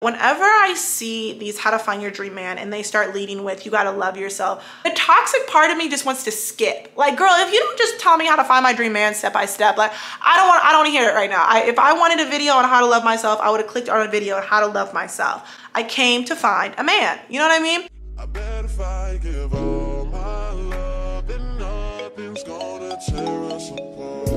Whenever I see these how to find your dream man and they start leading with you gotta love yourself, the toxic part of me just wants to skip. Like, girl, if you don't just tell me how to find my dream man step by step, like I don't want to hear it right now. If I wanted a video on how to love myself, I would have clicked on a video on how to love myself. I came to find a man. You know what I mean? I bet if I give all my love, then nothing's gonna tear us apart.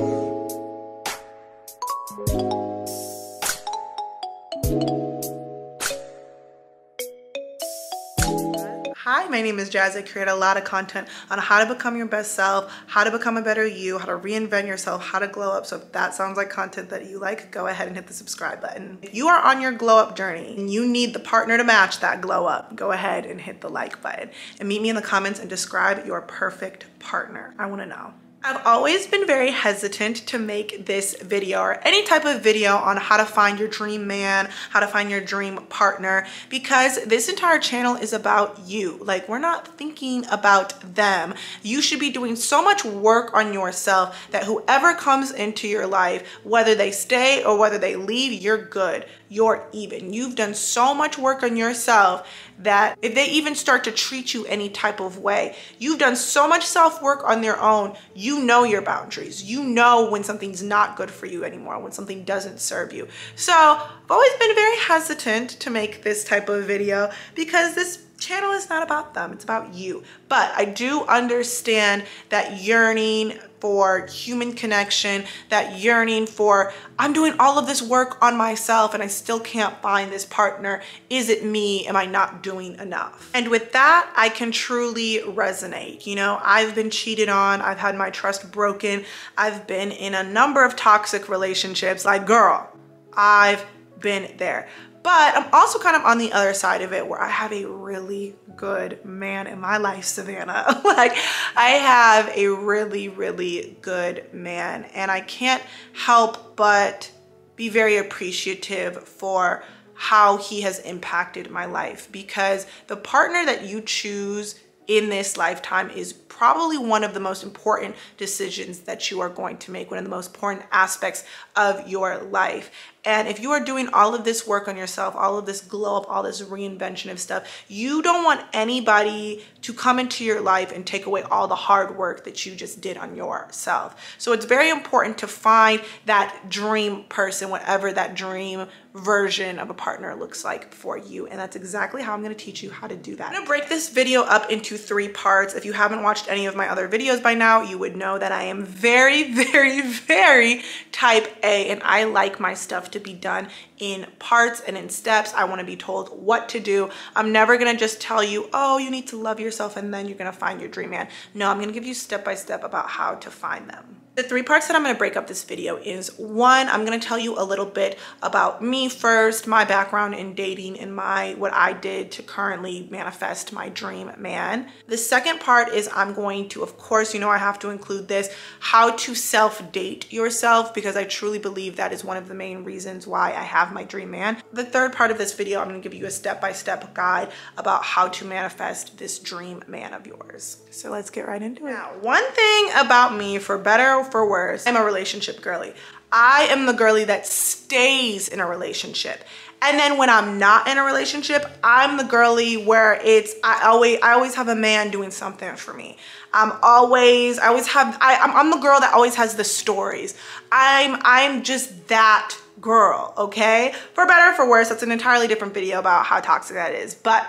Hi, my name is Jazz. I create a lot of content on how to become your best self, how to become a better you, how to reinvent yourself, how to glow up. So if that sounds like content that you like, go ahead and hit the subscribe button. If you are on your glow up journey and you need the partner to match that glow up, go ahead and hit the like button and meet me in the comments and describe your perfect partner. I want to know. I've always been very hesitant to make this video or any type of video on how to find your dream man, how to find your dream partner, because this entire channel is about you. Like, we're not thinking about them. You should be doing so much work on yourself that whoever comes into your life, whether they stay or whether they leave, you're good. You're even. You've done so much work on yourself that if they even start to treat you any type of way, you've done so much self-work on their own. You know your boundaries. You know when something's not good for you anymore, when something doesn't serve you. So I've always been very hesitant to make this type of video because this channel is not about them, it's about you. But I do understand that yearning for human connection, that yearning for, I'm doing all of this work on myself and I still can't find this partner. Is it me? Am I not doing enough? And with that, I can truly resonate. You know, I've been cheated on, I've had my trust broken, I've been in a number of toxic relationships. Like, girl, I've been there. But I'm also kind of on the other side of it where I have a really good man in my life, Savannah. Like, I have a really, really good man, and I can't help but be very appreciative for how he has impacted my life, because the partner that you choose in this lifetime is probably one of the most important decisions that you are going to make, one of the most important aspects of your life. And if you are doing all of this work on yourself, all of this glow up, all this reinvention of stuff, you don't want anybody to come into your life and take away all the hard work that you just did on yourself. So it's very important to find that dream person, whatever that dream version of a partner looks like for you. And that's exactly how I'm going to teach you how to do that. I'm going to break this video up into 3 parts. If you haven't watched any of my other videos by now, you would know that I am very, very, very type A, and I like my stuff to be done in parts and in steps. I want to be told what to do. I'm never going to just tell you, oh, you need to love yourself and then you're going to find your dream man. No, I'm going to give you step by step about how to find them. The 3 parts that I'm going to break up this video is, 1, I'm going to tell you a little bit about me first, my background in dating, and what I did to currently manifest my dream man. The second part is I'm going to, of course, you know I have to include this, how to self-date yourself, because I truly believe that is one of the main reasons why I have my dream man. The third part of this video, I'm going to give you a step-by-step guide about how to manifest this dream man of yours. So let's get right into it. Now, one thing about me, for better or for worse, I'm a relationship girly. I am the girly that stays in a relationship. And then when I'm not in a relationship, I'm the girly where I always have a man doing something for me. I'm the girl that always has the stories. I'm just that girl, okay? For better or for worse, that's an entirely different video about how toxic that is. But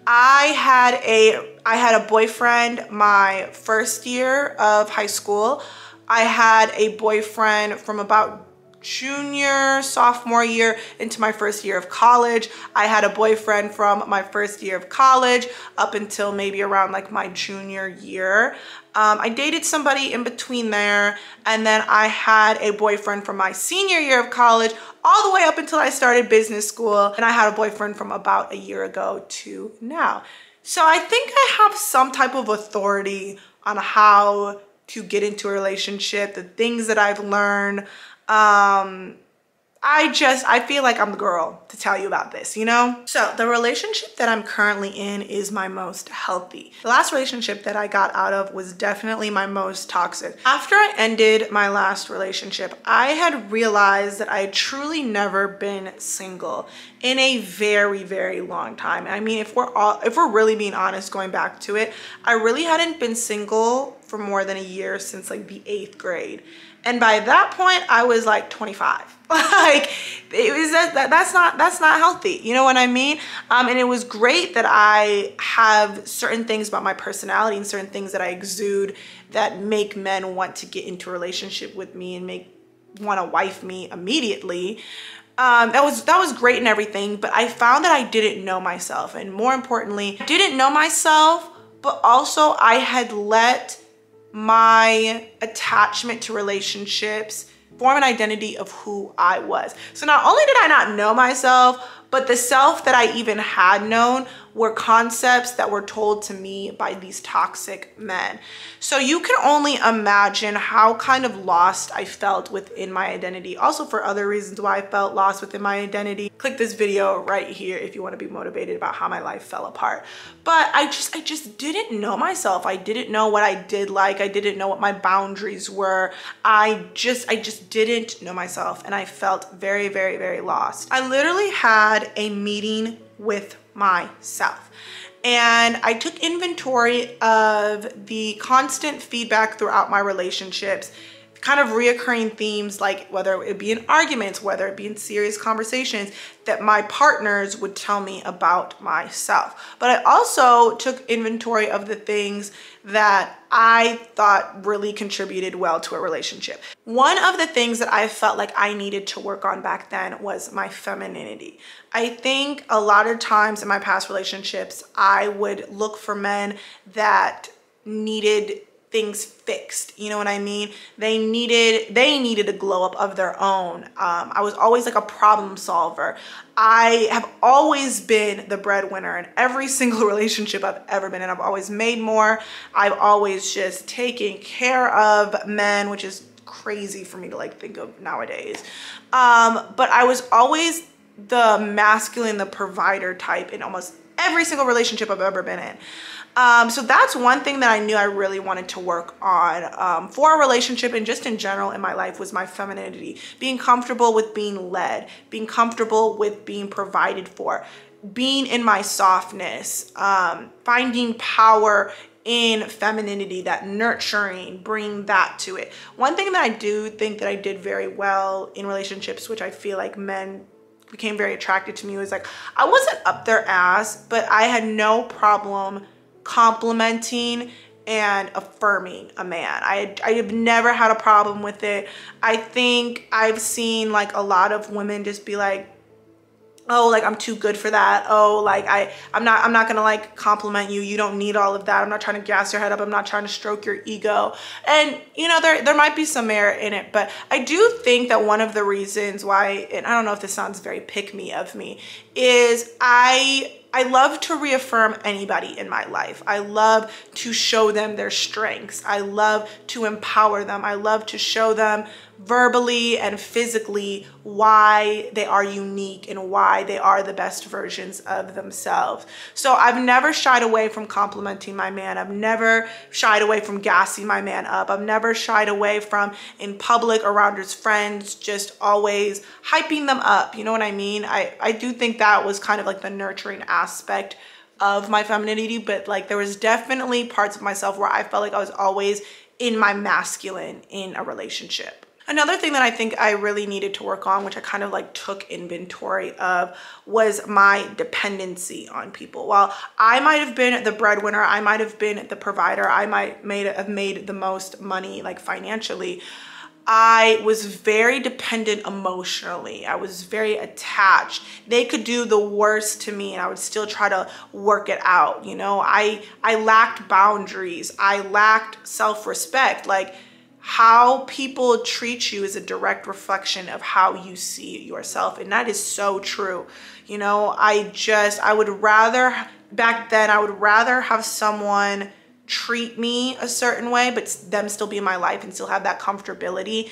I had a boyfriend my first year of high school. I had a boyfriend from about junior, sophomore year into my first year of college. I had a boyfriend from my first year of college up until maybe around like my junior year. I dated somebody in between there, and then I had a boyfriend from my senior year of college all the way up until I started business school, and I had a boyfriend from about a year ago to now. So I think I have some type of authority on how to get into a relationship, the things that I've learned. I feel like I'm the girl to tell you about this, you know? So the relationship that I'm currently in is my most healthy. The last relationship that I got out of was definitely my most toxic. After I ended my last relationship, I had realized that I had truly never been single in a very, very long time. I mean, if we're really being honest, going back to it, I really hadn't been single for more than a year since like the 8th grade. And by that point, I was like 25. Like, it was that's not healthy. You know what I mean? And it was great that I have certain things about my personality and certain things that I exude that make men want to get into a relationship with me and want to wife me immediately. That was great and everything, but I found that I didn't know myself. And more importantly, I didn't know myself, but also I had let my attachment to relationships form an identity of who I was. So not only did I not know myself, but the self that I even had known were concepts that were told to me by these toxic men. So you can only imagine how kind of lost I felt within my identity. Also, for other reasons why I felt lost within my identity, click this video right here if you want to be motivated about how my life fell apart. But I just didn't know myself. I didn't know what I did like. I didn't know what my boundaries were. I just didn't know myself, and I felt very, very, very lost. I literally had a meeting with myself, and I took inventory of the constant feedback throughout my relationships, kind of reoccurring themes, like whether it be in arguments, whether it be in serious conversations, that my partners would tell me about myself. But I also took inventory of the things that I thought really contributed well to a relationship. One of the things that I felt like I needed to work on back then was my femininity. I think a lot of times in my past relationships, I would look for men that needed things fixed. You know what I mean? They needed a glow up of their own. I was always like a problem solver. I have always been the breadwinner in every single relationship I've ever been in. I've always made more. I've always just taken care of men, which is crazy for me to like think of nowadays. But I was always the masculine, the provider type in almost every single relationship I've ever been in. So that's one thing that I knew I really wanted to work on for a relationship and just in general in my life was my femininity. Being comfortable with being led, being comfortable with being provided for, being in my softness, finding power in femininity, that nurturing, bring that to it. One thing that I do think that I did very well in relationships, which I feel like men became very attracted to me, was like, I wasn't up their ass, but I had no problem complimenting and affirming a man. I have never had a problem with it. I think I've seen like a lot of women just be like, oh, like I'm too good for that. Oh, like I'm not gonna like compliment you. You don't need all of that. I'm not trying to gas your head up. I'm not trying to stroke your ego. And you know, there might be some merit in it, but I do think that one of the reasons why, and I don't know if this sounds very pick me of me, is I love to reaffirm anybody in my life. I love to show them their strengths. I love to empower them. I love to show them verbally and physically why they are unique and why they are the best versions of themselves. So I've never shied away from complimenting my man. I've never shied away from gassing my man up. I've never shied away from, in public, around his friends, just always hyping them up. You know what I mean? I do think that was kind of like the nurturing aspect of my femininity, but like there was definitely parts of myself where I felt like I was always in my masculine in a relationship. Another thing that I think I really needed to work on, which I kind of like took inventory of, was my dependency on people. While I might have been the breadwinner, I might have been the provider, I might have made the most money like financially, I was very dependent emotionally. I was very attached. They could do the worst to me and I would still try to work it out. You know, I lacked boundaries. I lacked self-respect. Like, how people treat you is a direct reflection of how you see yourself. And that is so true. You know, I would rather, back then, I would rather have someone treat me a certain way, but them still be in my life and still have that comfortability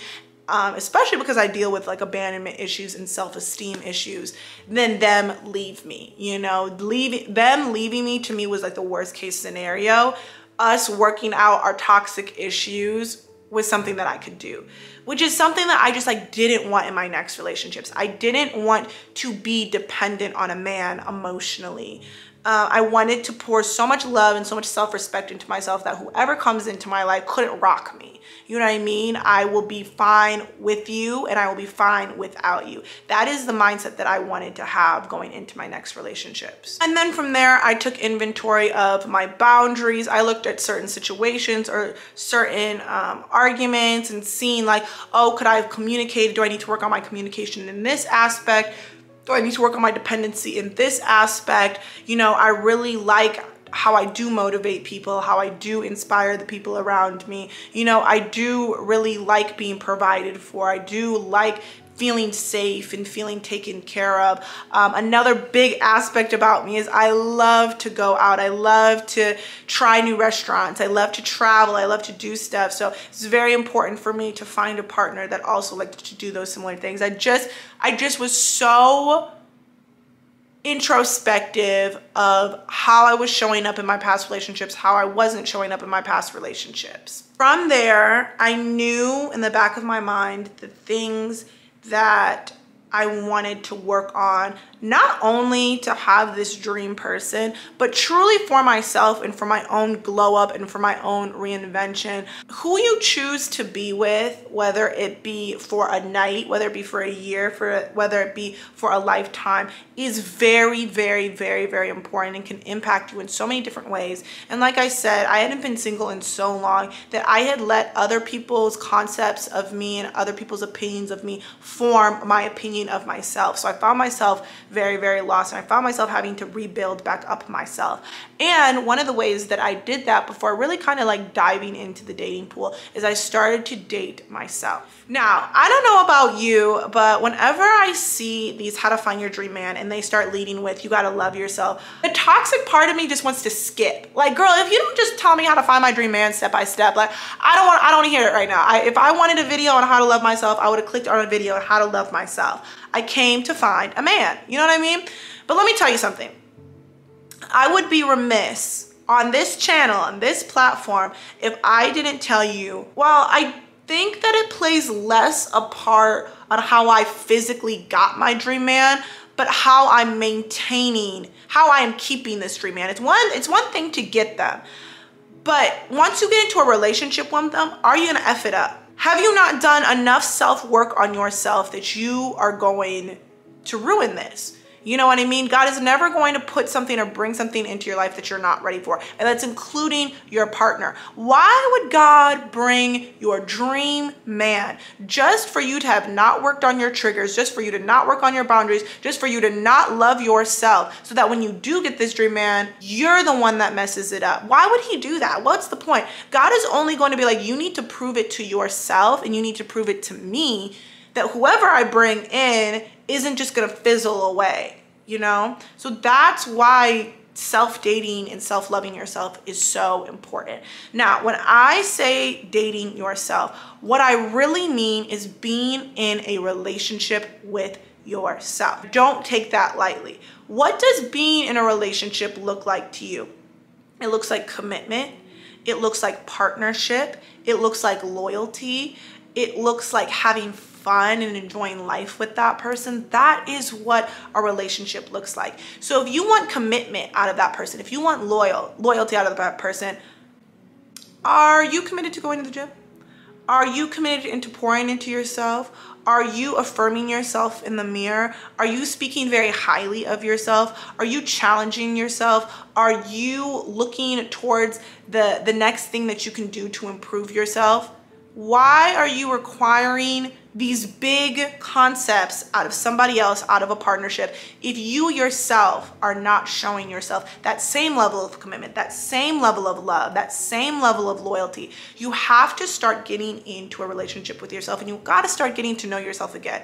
especially because I deal with like abandonment issues and self-esteem issues, than them leave me. You know, them leaving me to me was like the worst case scenario. Us working out our toxic issues was something that I could do, which is something that I just like didn't want in my next relationships. I didn't want to be dependent on a man emotionally. I wanted to pour so much love and so much self-respect into myself that whoever comes into my life couldn't rock me. You know what I mean? I will be fine with you and I will be fine without you. That is the mindset that I wanted to have going into my next relationships. And then from there, I took inventory of my boundaries. I looked at certain situations or certain arguments and seeing like, oh, could I have communicated? Do I need to work on my communication in this aspect? Do I need to work on my dependency in this aspect? You know, I really like how I do motivate people, how I do inspire the people around me. You know, I do really like being provided for. I do like feeling safe and feeling taken care of. Another big aspect about me is I love to go out. I love to try new restaurants. I love to travel. I love to do stuff. So it's very important for me to find a partner that also likes to do those similar things. I just was so introspective of how I was showing up in my past relationships, how I wasn't showing up in my past relationships. From there, I knew in the back of my mind the things that I wanted to work on, not only to have this dream person, but truly for myself and for my own glow up and for my own reinvention. Who you choose to be with, whether it be for a night, whether it be for a year, whether it be for a lifetime, is very, very, very, very important and can impact you in so many different ways. And like I said, I hadn't been single in so long that I had let other people's concepts of me and other people's opinions of me form my opinion of myself. So I found myself very, very lost, and I found myself having to rebuild back up myself. And one of the ways that I did that before really kind of like diving into the dating pool is I started to date myself. Now, I don't know about you, but whenever I see these how to find your dream man and they start leading with you gotta love yourself, the toxic part of me just wants to skip. Like, girl, if you don't just tell me how to find my dream man step by step, like I don't want to hear it right now. If I wanted a video on how to love myself, I would have clicked on a video on how to love myself. I came to find a man, you know what I mean? But let me tell you something. I would be remiss on this channel, on this platform, if I didn't tell you, well, I think that it plays less a part on how I physically got my dream man, but how I'm maintaining, how I am keeping this dream man. It's one thing to get them, but once you get into a relationship with them, are you gonna F it up? Have you not done enough self-work on yourself that you are going to ruin this? You know what I mean? God is never going to put something or bring something into your life that you're not ready for. And that's including your partner. Why would God bring your dream man just for you to have not worked on your triggers, just for you to not work on your boundaries, just for you to not love yourself, so that when you do get this dream man, you're the one that messes it up? Why would he do that? What's the point? God is only going to be like, you need to prove it to yourself and you need to prove it to me that whoever I bring in isn't just gonna fizzle away, you know? So that's why self-dating and self-loving yourself is so important. Now, when I say dating yourself, what I really mean is being in a relationship with yourself. Don't take that lightly. What does being in a relationship look like to you? It looks like commitment. It looks like partnership. It looks like loyalty. It looks like having fun and enjoying life with that person. That is what a relationship looks like. So if you want commitment out of that person, if you want loyalty out of that person, are you committed to going to the gym? Are you committed into pouring into yourself? Are you affirming yourself in the mirror? Are you speaking very highly of yourself? Are you challenging yourself? Are you looking towards the next thing that you can do to improve yourself? Why are you requiring these big concepts out of somebody else, out of a partnership, if you yourself are not showing yourself that same level of commitment, that same level of love, that same level of loyalty? You have to start getting into a relationship with yourself, and you got to start getting to know yourself again.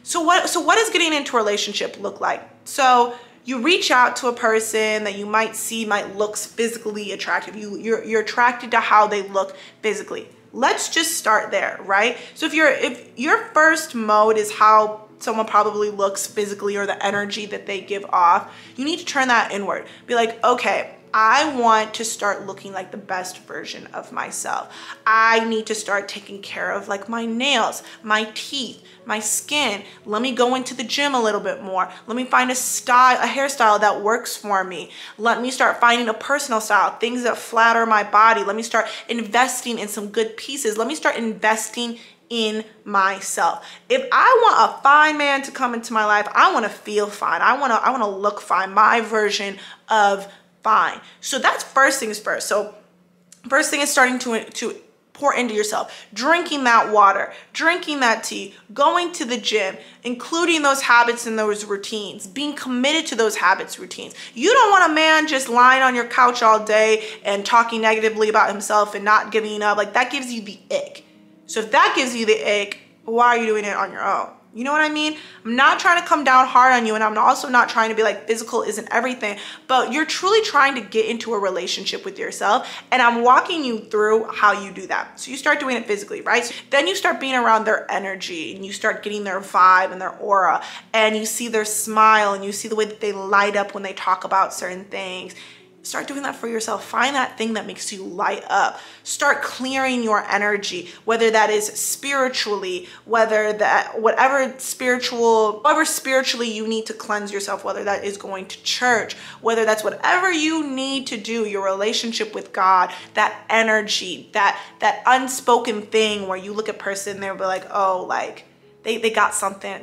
So what does getting into a relationship look like? So you reach out to a person that you might see might look physically attractive. You're attracted to how they look physically. Let's just start there, right? So if your first mode is how someone probably looks physically or the energy that they give off, you need to turn that inward. Be like, okay, I want to start looking like the best version of myself. I need to start taking care of like my nails, my teeth, my skin. Let me go into the gym a little bit more. Let me find a hairstyle that works for me. Let me start finding a personal style, things that flatter my body. Let me start investing in some good pieces. Let me start investing in myself. If I want a fine man to come into my life, I want to feel fine. I want to look fine, my version of fine. So that's first things first. So first thing is starting to pour into yourself, drinking that water, drinking that tea, going to the gym, including those habits and those routines, being committed to those habits, routines. You don't want a man just lying on your couch all day and talking negatively about himself and not giving up. Like, that gives you the ick. So if that gives you the ick, why are you doing it on your own? You know what I mean? I'm not trying to come down hard on you, and I'm also not trying to be like physical isn't everything, but you're truly trying to get into a relationship with yourself, and I'm walking you through how you do that. So you start doing it physically, right? So then you start being around their energy, and you start getting their vibe and their aura, and you see their smile, and you see the way that they light up when they talk about certain things. Start doing that for yourself. Find that thing that makes you light up. Start clearing your energy, whether that is spiritually, whatever spiritually you need to cleanse yourself, whether that is going to church, whether that's whatever you need to do, your relationship with God, that energy, that unspoken thing where you look at a person, they'll be like, oh, like, they got something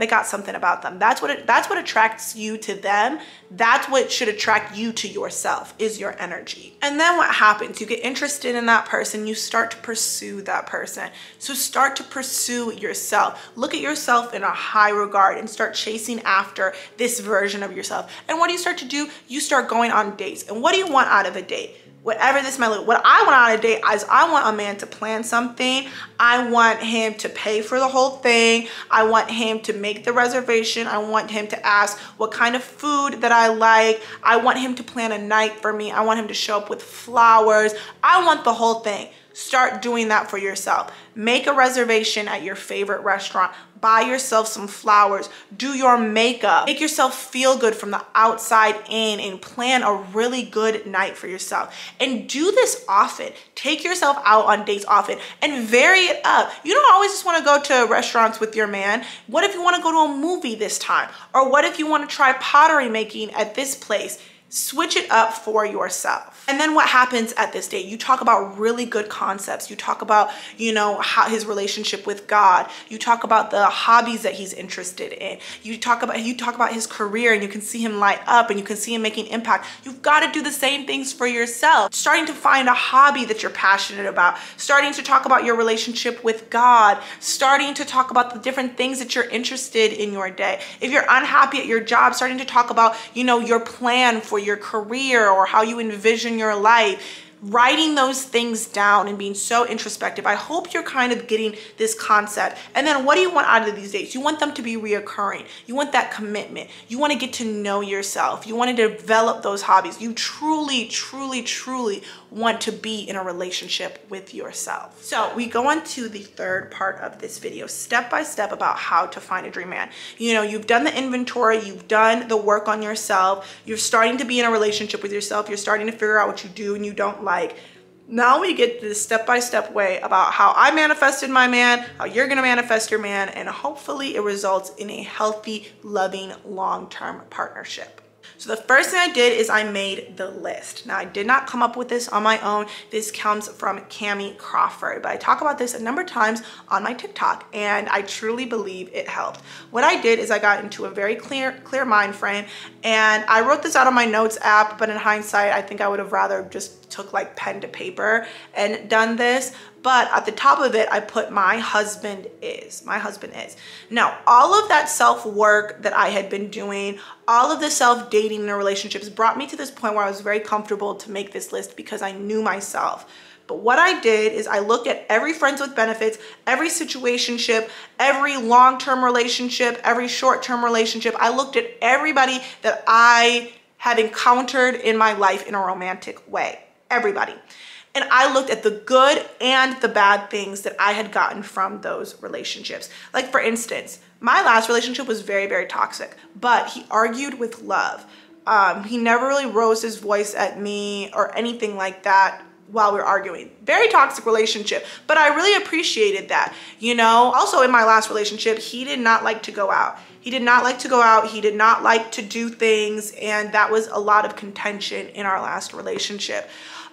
about them. That's what attracts you to them. That's what should attract you to yourself, is your energy. And then what happens? You get interested in that person, you start to pursue that person. So start to pursue yourself. Look at yourself in a high regard and start chasing after this version of yourself. And what do you start to do? You start going on dates. And what do you want out of a date? Whatever this might look, what I want out of a date is I want a man to plan something. I want him to pay for the whole thing. I want him to make the reservation. I want him to ask what kind of food that I like. I want him to plan a night for me. I want him to show up with flowers. I want the whole thing. Start doing that for yourself. Make a reservation at your favorite restaurant. Buy yourself some flowers. Do your makeup. Make yourself feel good from the outside in and plan a really good night for yourself. And do this often. Take yourself out on dates often and vary it up. You don't always just want to go to restaurants with your man. What if you want to go to a movie this time? Or what if you want to try pottery making at this place? Switch it up for yourself. And then what happens at this date? You talk about really good concepts. You talk about, how his relationship with God. You talk about the hobbies that he's interested in. You talk about his career, and you can see him light up and you can see him making impact. You've got to do the same things for yourself. Starting to find a hobby that you're passionate about. Starting to talk about your relationship with God. Starting to talk about the different things that you're interested in your day. If you're unhappy at your job, starting to talk about, your plan for your career or how you envision your life. Writing those things down and being so introspective. I hope you're kind of getting this concept. And then what do you want out of these dates? You want them to be reoccurring. You want that commitment. You want to get to know yourself. You want to develop those hobbies. You truly, truly, truly want to be in a relationship with yourself. So we go on to the third part of this video, step by step, about how to find a dream man. You've done the inventory, you've done the work on yourself, you're starting to be in a relationship with yourself, you're starting to figure out what you do and you don't like. Now we get this step-by-step way about how I manifested my man, how you're gonna manifest your man, and hopefully it results in a healthy, loving, long-term partnership. So the first thing I did is I made the list. Now I did not come up with this on my own. This comes from Cami Crawford, but I talk about this a number of times on my TikTok, and I truly believe it helped. What I did is I got into a very clear mind frame, and I wrote this out on my notes app, but in hindsight, I think I would have rather just took like pen to paper and done this. But at the top of it, I put my husband is. Now, all of that self-work that I had been doing, all of the self-dating in relationships brought me to this point where I was very comfortable to make this list because I knew myself. But what I did is I looked at every friends with benefits, every situationship, every long-term relationship, every short-term relationship. I looked at everybody that I had encountered in my life in a romantic way. Everybody. And I looked at the good and the bad things that I had gotten from those relationships. Like for instance, my last relationship was very, very toxic, but he argued with love. He never really rose his voice at me or anything like that while we were arguing. Very toxic relationship, but I really appreciated that, you know? Also in my last relationship, he did not like to go out. He did not like to go out. He did not like to do things. And that was a lot of contention in our last relationship.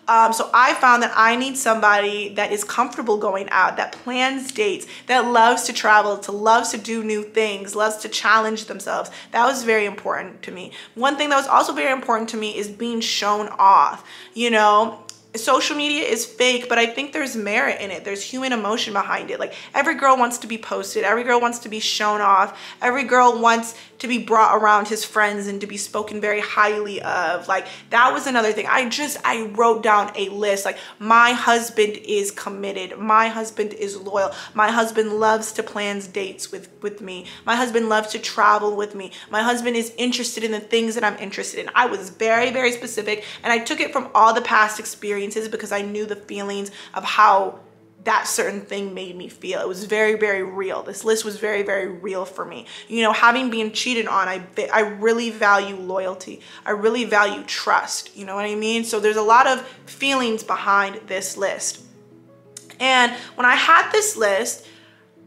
So I found that I need somebody that is comfortable going out, that plans dates, that loves to travel, loves to do new things, loves to challenge themselves. That was very important to me. One thing that was also very important to me is being shown off. You know, social media is fake, but I think there's merit in it. There's human emotion behind it. Like every girl wants to be posted. Every girl wants to be shown off. Every girl wants to be brought around his friends and to be spoken very highly of. Like that was another thing. I wrote down a list. Like my husband is committed. My husband is loyal. My husband loves to plan dates with me. My husband loves to travel with me. My husband is interested in the things that I'm interested in. I was very, very specific, and I took it from all the past experiences because I knew the feelings of how that certain thing made me feel. It was very, very real. This list was very, very real for me. You know, having been cheated on, I really value loyalty. I really value trust. You know what I mean? So there's a lot of feelings behind this list. And when I had this list,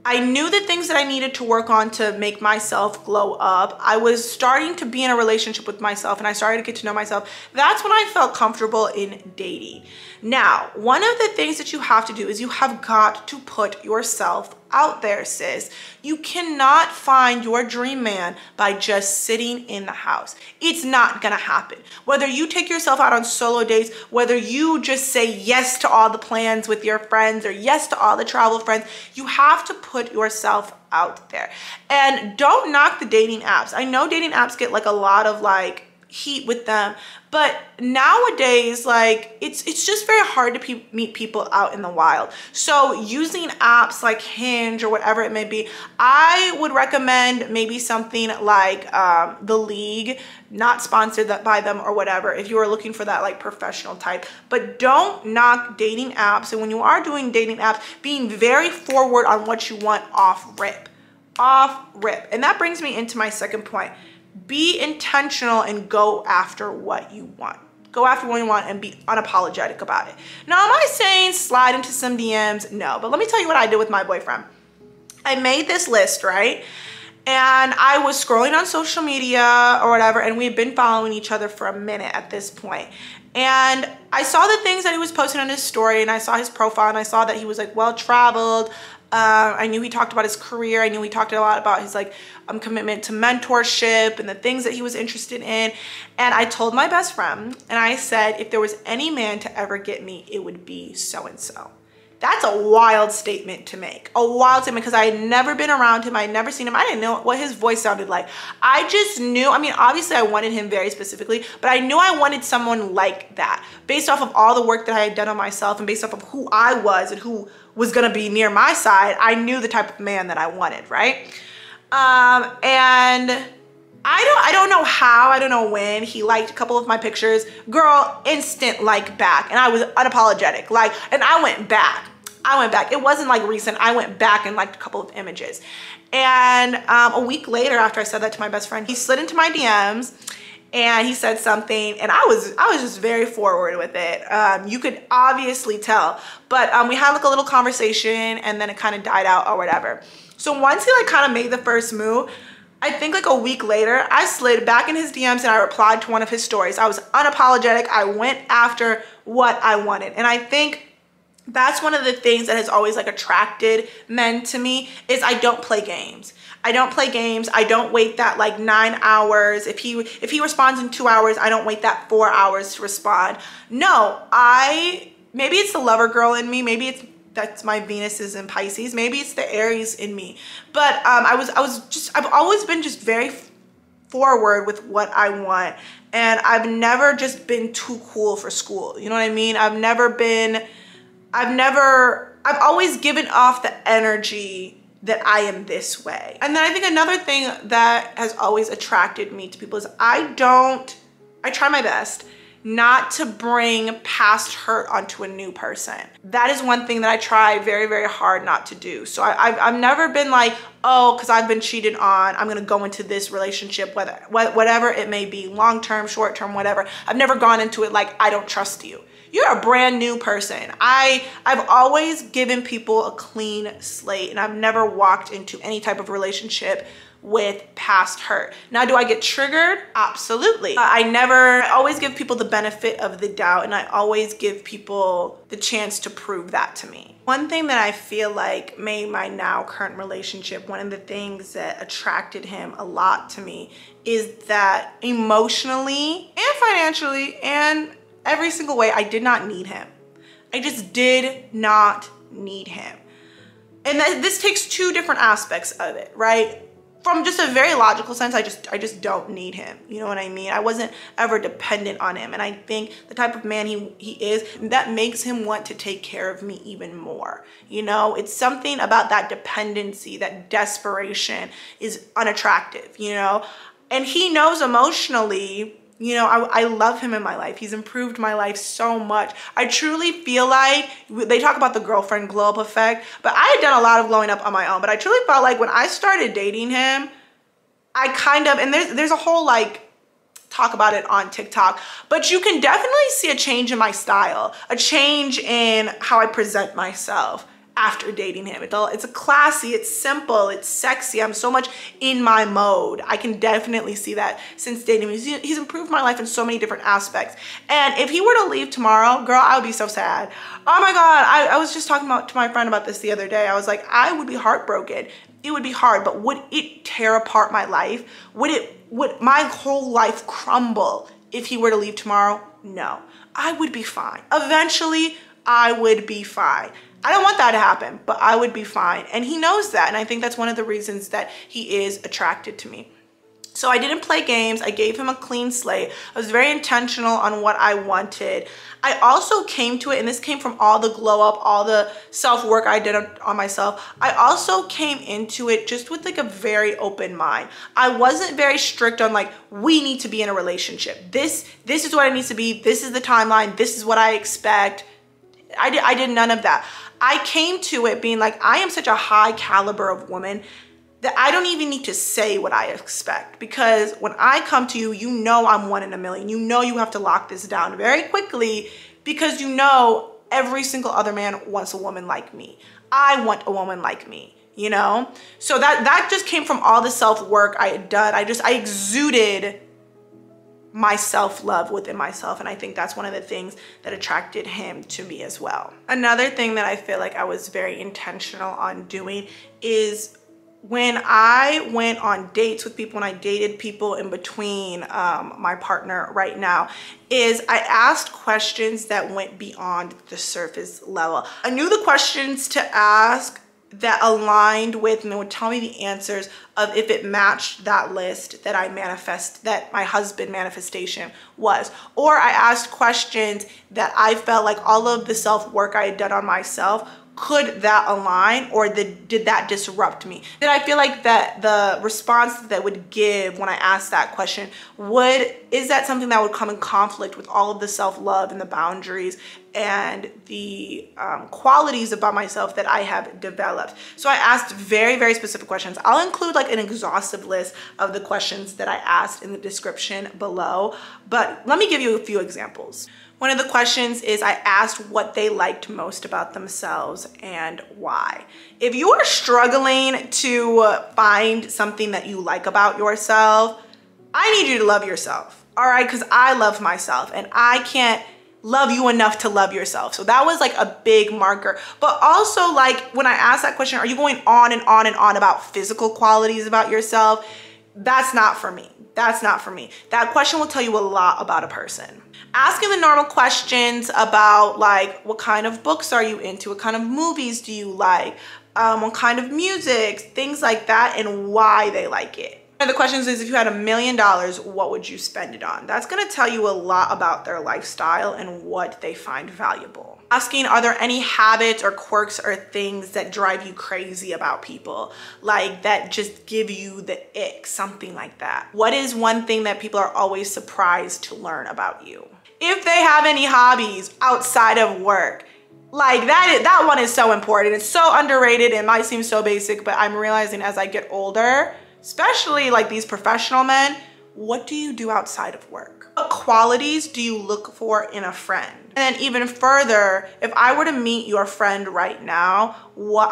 I knew the things that I needed to work on to make myself glow up. I was starting to be in a relationship with myself, and I started to get to know myself. That's when I felt comfortable in dating. Now, one of the things that you have to do is you have got to put yourself out there, sis. You cannot find your dream man by just sitting in the house. It's not gonna happen. Whether you take yourself out on solo dates, whether you just say yes to all the plans with your friends or yes to all the travel friends, you have to put yourself out there. And don't knock the dating apps. I know dating apps get like a lot of like heat with them, but nowadays, like it's just very hard to meet people out in the wild. So using apps like Hinge or whatever it may be, I would recommend maybe something like The League, not sponsored by them or whatever, if you are looking for that like professional type. But don't knock dating apps. And when you are doing dating apps, being very forward on what you want off rip. And that brings me into my second point. Be intentional and go after what you want. Go after what you want and be unapologetic about it. Now, am I saying slide into some DMs? No, but let me tell you what I did with my boyfriend. I made this list, right? And I was scrolling on social media or whatever, and we had been following each other for a minute at this point. And I saw the things that he was posting on his story, and I saw his profile, and I saw that he was like well-traveled. I knew he talked about his career. I knew he talked a lot about his like commitment to mentorship and the things that he was interested in. And I told my best friend, and I said, if there was any man to ever get me, it would be so-and-so. That's a wild statement to make. A wild statement, because I had never been around him. I had never seen him. I didn't know what his voice sounded like. I just knew, I mean, obviously I wanted him very specifically, but I knew I wanted someone like that based off of all the work that I had done on myself and based off of who I was and who was gonna be near my side. I knew the type of man that I wanted, right? And I don't know how, I don't know when, he liked a couple of my pictures. Girl, instant like back, and I was unapologetic. Like, and I went back. It wasn't like recent. I went back and liked a couple of images. And a week later, after I said that to my best friend, he slid into my DMs and he said something, and I was just very forward with it. You could obviously tell, but we had like a little conversation, and then it kind of died out or whatever. So once he like kind of made the first move, I think like a week later, I slid back in his DMs and I replied to one of his stories. I was unapologetic. I went after what I wanted. And I think that's one of the things that has always like attracted men to me is I don't play games. I don't play games. I don't wait that like 9 hours. If he responds in 2 hours, I don't wait that 4 hours to respond. No, maybe it's the lover girl in me. Maybe that's my Venus is in Pisces. Maybe it's the Aries in me. But I've always been just very forward with what I want. And I've never just been too cool for school. You know what I mean? I've always given off the energy that I am this way. And then I think another thing that has always attracted me to people is I try my best not to bring past hurt onto a new person. That is one thing that I try very, very hard not to do. So I've never been like, oh, because I've been cheated on, I'm gonna go into this relationship, whatever it may be, long-term, short-term, whatever. I've never gone into it like, I don't trust you. You're a brand new person. I've always given people a clean slate, and I've never walked into any type of relationship with past hurt. Now, do I get triggered? Absolutely. I always give people the benefit of the doubt, and I always give people the chance to prove that to me. One thing that I feel like made my now current relationship, one of the things that attracted him a lot to me, is that emotionally and financially and every single way, I did not need him. I just did not need him. And this takes two different aspects of it, right? From just a very logical sense, I just don't need him. You know what I mean? I wasn't ever dependent on him. And I think the type of man he is, that makes him want to take care of me even more. You know, it's something about that dependency, that desperation is unattractive, you know? And he knows emotionally, you know, I love him in my life. He's improved my life so much. I truly feel like, they talk about the girlfriend glow up effect, but I had done a lot of glowing up on my own, but I truly felt like when I started dating him, I kind of, and there's a whole like, talk about it on TikTok, but you can definitely see a change in my style, a change in how I present myself after dating him. It's classy, it's simple, it's sexy. I'm so much in my mode. I can definitely see that since dating him. He's improved my life in so many different aspects. And if he were to leave tomorrow, girl, I would be so sad. Oh my God, I was just talking to my friend about this the other day. I was like, I would be heartbroken. It would be hard, but would it tear apart my life? Would my whole life crumble if he were to leave tomorrow? No, I would be fine. Eventually, I would be fine. I don't want that to happen, but I would be fine. And he knows that. And I think that's one of the reasons that he is attracted to me. So I didn't play games. I gave him a clean slate. I was very intentional on what I wanted. I also came to it, and this came from all the glow up, all the self-work I did on myself. I also came into it just with like a very open mind. I wasn't very strict on like, we need to be in a relationship. This is what it needs to be. This is the timeline. This is what I expect. I did none of that. I came to it being like, I am such a high caliber of woman that I don't even need to say what I expect, because when I come to you, you know I'm one in a million. You know you have to lock this down very quickly, because you know every single other man wants a woman like me. I want a woman like me, you know? So that just came from all the self-work I had done. I exuded my self-love within myself, and I think that's one of the things that attracted him to me as well. Another thing that I feel like I was very intentional on doing is when I went on dates with people, when I dated people in between my partner right now, is I asked questions that went beyond the surface level. I knew the questions to ask that aligned with, and it would tell me the answers of if it matched that list that my husband manifestation was. Or I asked questions that I felt like all of the self-work I had done on myself, could that align, or did that disrupt me? Did I feel like that the response that would give when I asked that question, is that something that would come in conflict with all of the self-love and the boundaries and the qualities about myself that I have developed? So I asked very, very specific questions. I'll include like an exhaustive list of the questions that I asked in the description below, but let me give you a few examples. One of the questions is I asked what they liked most about themselves and why. If you are struggling to find something that you like about yourself, I need you to love yourself, all right? Because I love myself, and I can't love you enough to love yourself. So that was like a big marker. But also, like, when I asked that question, are you going on and on and on about physical qualities about yourself? That's not for me. That's not for me. That question will tell you a lot about a person. Asking the normal questions about like, what kind of books are you into? What kind of movies do you like? What kind of music? Things like that, and why they like it. One of the questions is, if you had $1 million, what would you spend it on? That's gonna tell you a lot about their lifestyle and what they find valuable. Asking, are there any habits or quirks or things that drive you crazy about people? Like that just give you the ick, something like that. What is one thing that people are always surprised to learn about you? If they have any hobbies outside of work, like that one is so important. It's so underrated. It might seem so basic, but I'm realizing as I get older, especially like these professional men, what do you do outside of work? What qualities do you look for in a friend? And then even further, if I were to meet your friend right now,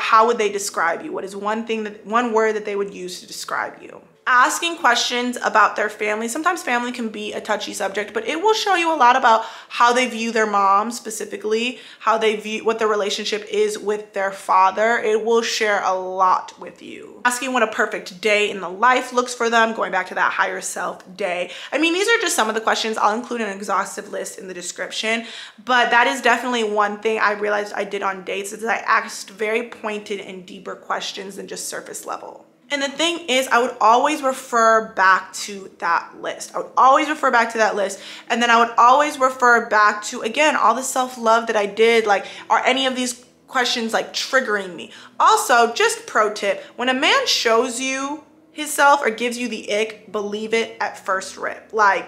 how would they describe you? What is one word that they would use to describe you? Asking questions about their family. Sometimes family can be a touchy subject, but it will show you a lot about how they view their mom specifically, how they view what the relationship is with their father. It will share a lot with you. Asking what a perfect day in the life looks for them, going back to that higher self day. I mean, these are just some of the questions. I'll include an exhaustive list in the description, but that is definitely one thing I realized I did on dates, is that I asked very pointed and deeper questions than just surface level. And the thing is, I would always refer back to that list. I would always refer back to that list. And then I would always refer back to, again, all the self-love that I did. Like, are any of these questions like triggering me? Also, just pro tip, when a man shows you himself or gives you the ick, believe it at first rip. Like,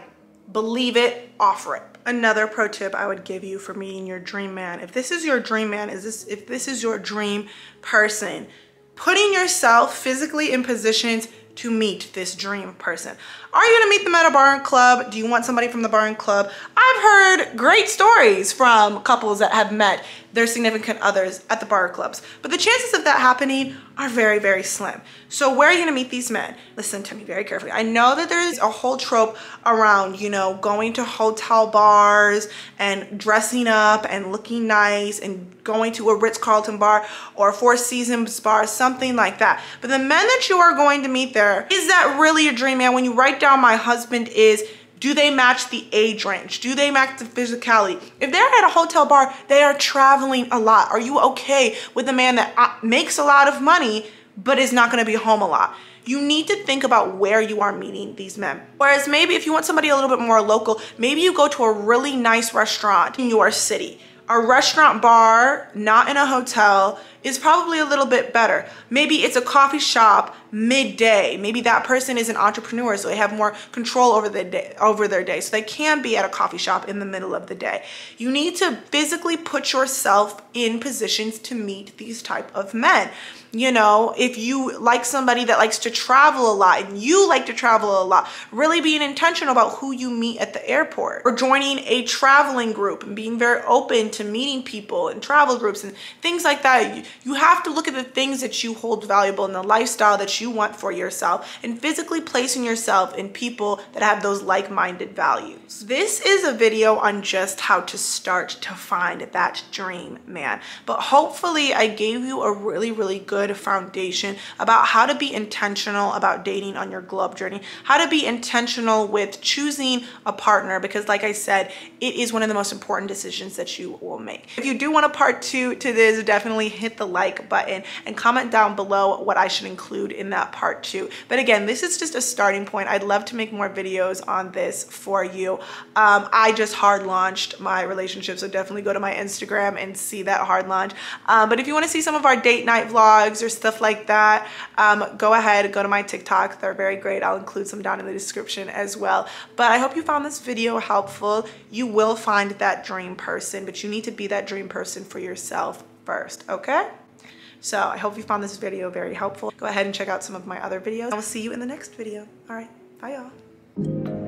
believe it off rip. Another pro tip I would give you for meeting your dream man. If this is your dream man, if this is your dream person, putting yourself physically in positions to meet this dream person. Are you gonna meet them at a bar and club? Do you want somebody from the bar and club? I've heard great stories from couples that have met their significant others at the bar clubs, but the chances of that happening are very, very slim. So where are you gonna meet these men? Listen to me very carefully. I know that there's a whole trope around, you know, going to hotel bars and dressing up and looking nice and going to a Ritz-Carlton bar or a Four Seasons bar, something like that. But the men that you are going to meet there, is that really a dream man? When you write down my husband is, do they match the age range? Do they match the physicality? If they're at a hotel bar, they are traveling a lot. Are you okay with a man that makes a lot of money, but is not gonna be home a lot? You need to think about where you are meeting these men. Whereas maybe if you want somebody a little bit more local, maybe you go to a really nice restaurant in your city. A restaurant bar, not in a hotel, is probably a little bit better. Maybe it's a coffee shop midday. Maybe that person is an entrepreneur, so they have more control over their day. So they can be at a coffee shop in the middle of the day. You need to physically put yourself in positions to meet these type of men. You know, if you like somebody that likes to travel a lot and you like to travel a lot, really being intentional about who you meet at the airport, or joining a traveling group and being very open to meeting people in travel groups and things like that. You have to look at the things that you hold valuable in the lifestyle that you want for yourself and physically placing yourself in people that have those like-minded values. This is a video on just how to start to find that dream man, but hopefully I gave you a really, really good foundation about how to be intentional about dating on your globe journey, how to be intentional with choosing a partner, because like I said, it is one of the most important decisions that you will make. If you do want a part 2 to this, definitely hit the like button and comment down below what I should include in that part 2. But again, this is just a starting point. I'd love to make more videos on this for you. I just hard launched my relationship, so definitely go to my Instagram and see that hard launch. But if you want to see some of our date night vlogs or stuff like that, go ahead, go to my TikTok. They're very great. I'll include some down in the description as well. But I hope you found this video helpful. You will find that dream person, but you need to be that dream person for yourself first, okay? So I hope you found this video very helpful. Go ahead and check out some of my other videos. I will see you in the next video. All right, bye y'all.